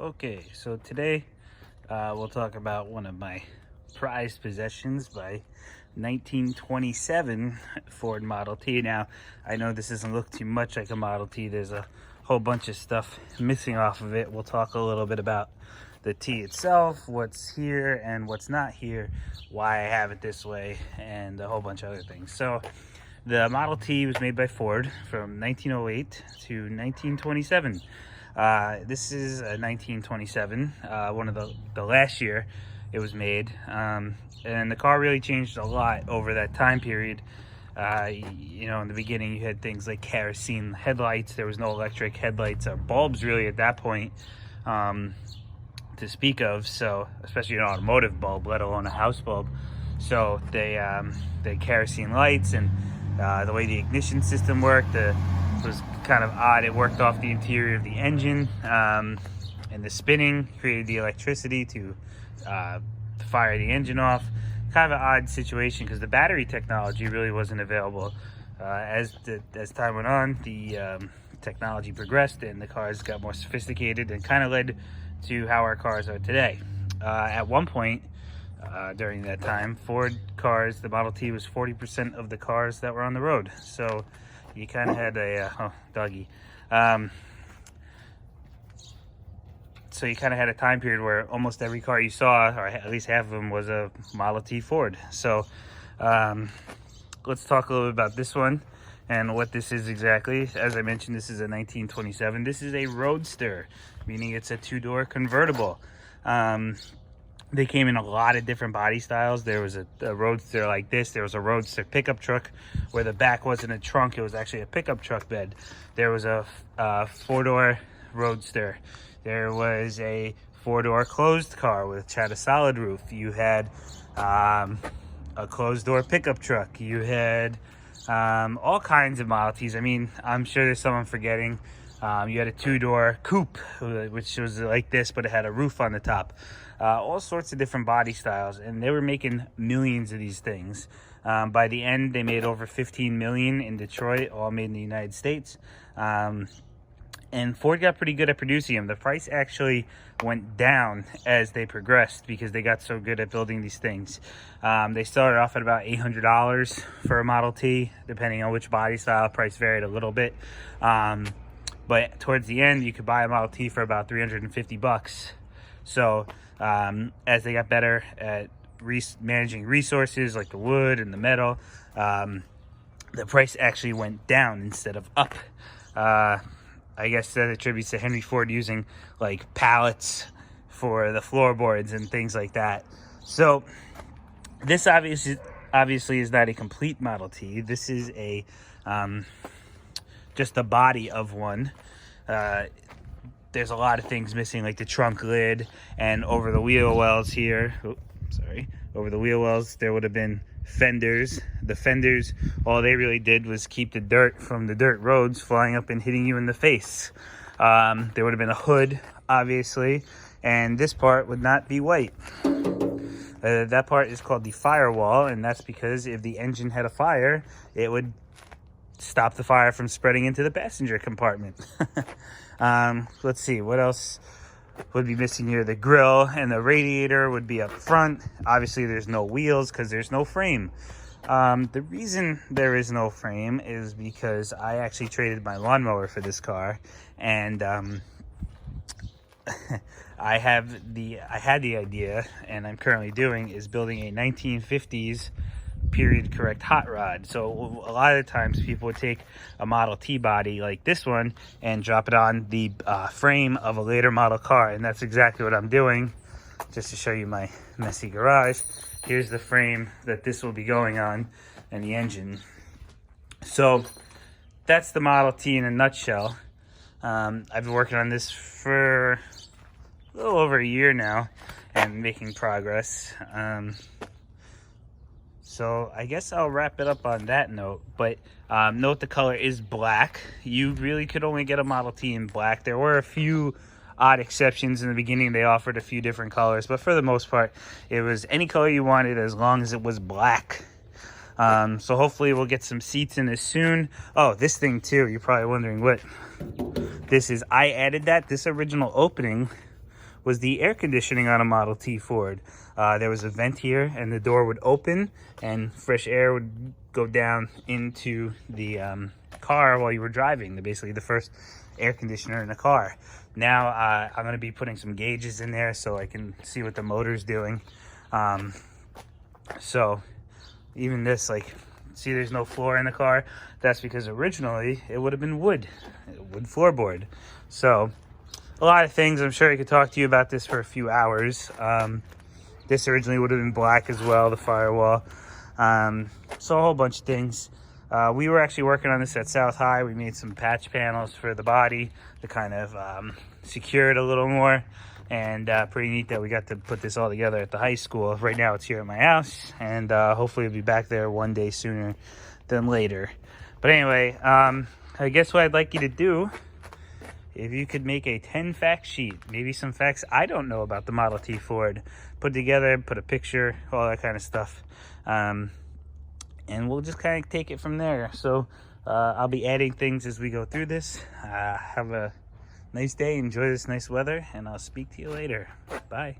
Okay, so today we'll talk about one of my prized possessions by 1927 Ford Model T. Now, I know this doesn't look too much like a Model T. There's a whole bunch of stuff missing off of it. We'll talk a little bit about the T itself, what's here and what's not here, why I have it this way, and a whole bunch of other things. So, the Model T was made by Ford from 1908 to 1927. This is a 1927, one of the last year it was made, and the car really changed a lot over that time period. In the beginning you had things like kerosene headlights. There was no electric headlights or bulbs really at that point to speak of, so especially an automotive bulb, let alone a house bulb. So they kerosene lights, and the way the ignition system worked was kind of odd. It worked off the interior of the engine, and the spinning created the electricity to fire the engine off. Kind of an odd situation because the battery technology really wasn't available. As time went on, the technology progressed and the cars got more sophisticated, and kind of led to how our cars are today. At one point during that time, Ford cars, the Model T was 40% of the cars that were on the road. So you kind of had so you kind of had a time period where almost every car you saw, or at least half of them, was a Model T Ford. So let's talk a little bit about this one and what this is exactly. As I mentioned, this is a 1927. This is a Roadster, meaning it's a two-door convertible. They came in a lot of different body styles. There was a Roadster like this. There was a Roadster pickup truck where the back wasn't a trunk. It was actually a pickup truck bed. There was a four-door Roadster. There was a four-door closed car which had a solid roof. You had a closed-door pickup truck. You had all kinds of Model Ts. I mean, I'm sure there's some I'm forgetting. You had a two-door coupe, which was like this, but it had a roof on the top. All sorts of different body styles, and they were making millions of these things. By the end, they made over 15 million in Detroit, all made in the United States. And Ford got pretty good at producing them. The price actually went down as they progressed because they got so good at building these things. They started off at about $800 for a Model T, depending on which body style. Price varied a little bit. But towards the end, you could buy a Model T for about $350. So as they got better at managing resources like the wood and the metal, the price actually went down instead of up. I guess that attributes to Henry Ford using like pallets for the floorboards and things like that. So this obviously is not a complete Model T. This is a just the body of one. There's a lot of things missing, like the trunk lid, and over the wheel wells here. Over the wheel wells there would have been fenders. The fenders, all they really did was keep the dirt from the dirt roads flying up and hitting you in the face. There would have been a hood, obviously, and this part would not be white. That part is called the firewall, and that's because if the engine had a fire, it would stop the fire from spreading into the passenger compartment. Let's see, what else would be missing here? The grill and the radiator would be up front. Obviously there's no wheels because there's no frame. The reason there is no frame is because I actually traded my lawnmower for this car, and I had the idea, and I'm currently doing, is building a 1950s period correct hot rod. So a lot of the times people would take a Model T body like this one and drop it on the frame of a later model car, and that's exactly what I'm doing. Just to show you my messy garage, here's the frame that this will be going on and the engine. So that's the Model T in a nutshell. I've been working on this for a little over a year now and making progress. So I guess I'll wrap it up on that note, but note the color is black. You really could only get a Model T in black. There were a few odd exceptions in the beginning. They offered a few different colors, but for the most part, it was any color you wanted as long as it was black. So hopefully we'll get some seats in this soon. Oh, this thing too, you're probably wondering what this is. I added that. This original opening was the air conditioning on a Model T Ford. There was a vent here, and the door would open, and fresh air would go down into the car while you were driving. Basically, the first air conditioner in the car. Now I'm going to be putting some gauges in there so I can see what the motor's doing. So even this, like, see there's no floor in the car. That's because originally it would have been wood floorboard. So a lot of things. I'm sure I could talk to you about this for a few hours. This originally would have been black as well, the firewall. So a whole bunch of things. We were actually working on this at South High. We made some patch panels for the body to kind of secure it a little more. And pretty neat that we got to put this all together at the high school. Right now it's here at my house, and hopefully it'll be back there one day sooner than later. But anyway, I guess what I'd like you to do, if you could make a 10 fact sheet, maybe some facts I don't know about the Model T Ford, put together, put a picture, all that kind of stuff. And we'll just kind of take it from there. So I'll be adding things as we go through this. Have a nice day, enjoy this nice weather, and I'll speak to you later. Bye.